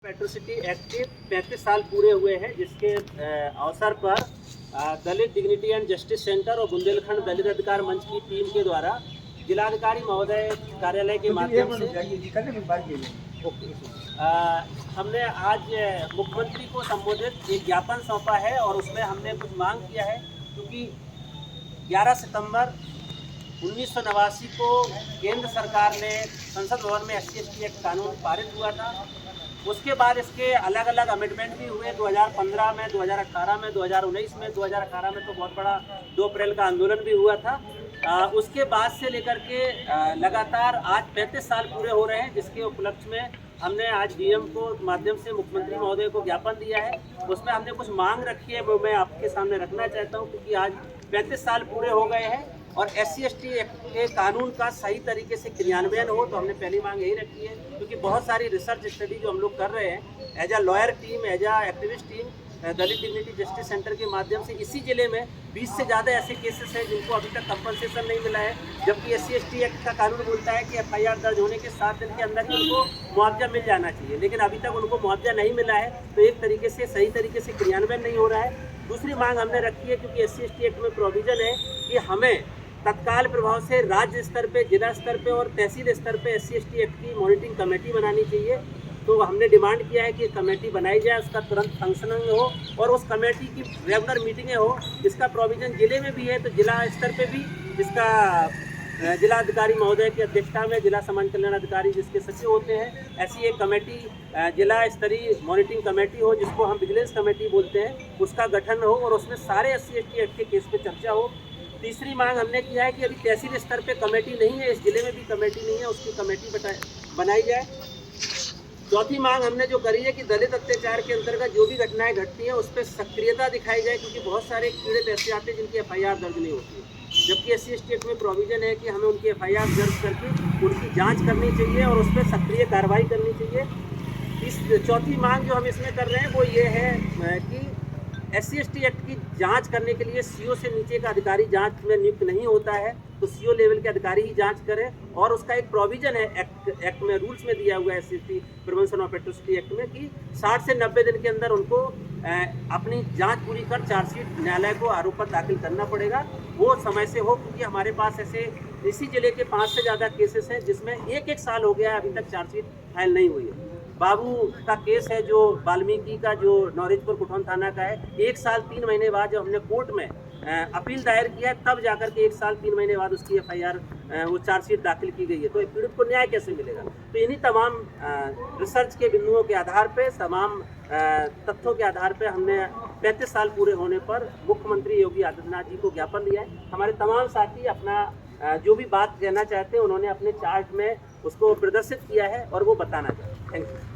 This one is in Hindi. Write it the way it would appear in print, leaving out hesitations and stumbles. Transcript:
एट्रोसिटी एक्ट के 35 साल पूरे हुए हैं, जिसके अवसर पर दलित डिग्निटी एंड जस्टिस सेंटर और बुंदेलखंड दलित अधिकार मंच की टीम के द्वारा जिलाधिकारी महोदय कार्यालय के माध्यम से हमने आज मुख्यमंत्री को संबोधित एक ज्ञापन सौंपा है और उसमें हमने कुछ मांग किया है, क्योंकि 11 सितंबर 1989 को केंद्र सरकार ने संसद भवन में SC/ST एक्ट कानून पारित हुआ था। उसके बाद इसके अलग अलग अमेंडमेंट भी हुए 2015 में, 2018 में, 2019 में। 2018 में तो बहुत बड़ा 2 अप्रैल का आंदोलन भी हुआ था। उसके बाद से लेकर के लगातार आज 35 साल पूरे हो रहे हैं, जिसके उपलक्ष्य में हमने आज DM को माध्यम से मुख्यमंत्री महोदय को ज्ञापन दिया है। उसमें हमने कुछ मांग रखी है, वो मैं आपके सामने रखना चाहता हूँ, क्योंकि आज 35 साल पूरे हो गए हैं और SC/ST एक्ट के कानून का सही तरीके से क्रियान्वयन हो। तो हमने पहली मांग यही रखी है, क्योंकि बहुत सारी रिसर्च स्टडी जो हम लोग कर रहे हैं as a lawyer team, as a activist team, Dalit dignity justice centre के माध्यम से इसी जिले में 20 से ज़्यादा ऐसे केसेस हैं जिनको अभी तक कंपनसेशन नहीं मिला है, जबकि SC/ST एक्ट का कानून बोलता है कि FIR दर्ज होने के 7 दिन के अंदर ही उनको मुआवजा मिल जाना चाहिए, लेकिन अभी तक उनको मुआवजा नहीं मिला है। तो एक तरीके से सही तरीके से क्रियान्वयन नहीं हो रहा है। दूसरी मांग हमने रखी है, क्योंकि SC/ST एक्ट में प्रोविज़न है कि हमें तत्काल प्रभाव से राज्य स्तर पे, जिला स्तर पे और तहसील स्तर पे SC/ST एक्ट की मॉनिटरिंग कमेटी बनानी चाहिए। तो हमने डिमांड किया है कि कमेटी बनाई जाए, उसका तुरंत फंक्शनिंग हो और उस कमेटी की रेगुलर मीटिंगें हो। इसका प्रोविज़न जिले में भी है, तो जिला स्तर पे भी इसका जिला अधिकारी महोदय की अध्यक्षता में जिला समाज कल्याण अधिकारी जिसके सचिव होते हैं, ऐसी एक कमेटी जिला स्तरीय मॉनिटरिंग कमेटी हो, जिसको हम विजिलेंस कमेटी बोलते हैं, उसका गठन हो और उसमें सारे SC/ST एक्ट के केस पे चर्चा हो। तीसरी मांग हमने किया है कि अभी तहसील स्तर पे कमेटी नहीं है, इस जिले में भी कमेटी नहीं है, उसकी कमेटी बनाई जाए। चौथी मांग हमने जो करी है कि दलित अत्याचार के अंतर्गत जो भी घटनाएं घटती हैं उस पर सक्रियता दिखाई जाए, क्योंकि बहुत सारे पीड़ित ऐसे आते हैं जिनकी FIR दर्ज नहीं होती है, जबकि SC/ST एक्ट में प्रोविज़न है कि हमें उनकी FIR दर्ज करके उनकी जाँच करनी चाहिए और उस पर सक्रिय कार्रवाई करनी चाहिए। चौथी मांग जो हम इसमें कर रहे हैं वो ये है कि SC/ST एक्ट की जांच करने के लिए CO से नीचे का अधिकारी जांच में नियुक्त नहीं होता है, तो CO लेवल के अधिकारी ही जांच करें। और उसका एक प्रोविज़न है एक्ट में, रूल्स में दिया हुआ है SC/ST prevention of atrocity act में, कि 60 से 90 दिन के अंदर उनको अपनी जांच पूरी कर चार्जशीट न्यायालय को आरोप पत्र दाखिल करना पड़ेगा। वो समय से हो, क्योंकि हमारे पास ऐसे इसी जिले के 5 से ज़्यादा केसेस हैं जिसमें एक साल हो गया है, अभी तक चार्जशीट फाइल नहीं हुई है। बाबू का केस है जो वाल्मीकि का, जो नौरिजपुर कुठौन थाना का है, 1 साल 3 महीने बाद जब हमने कोर्ट में अपील दायर किया है, तब जाकर के 1 साल 3 महीने बाद उसकी FIR वो चार्जशीट दाखिल की गई है। तो पीड़ित को न्याय कैसे मिलेगा? तो इन्हीं तमाम रिसर्च के बिंदुओं के आधार पे, तमाम तथ्यों के आधार पे हमने 35 साल पूरे होने पर मुख्यमंत्री योगी आदित्यनाथ जी को ज्ञापन दिया है। हमारे तमाम साथी अपना जो भी बात कहना चाहते हैं उन्होंने अपने चार्ट में उसको प्रदर्शित किया है और वो बताना चाहते हैं। Thank you.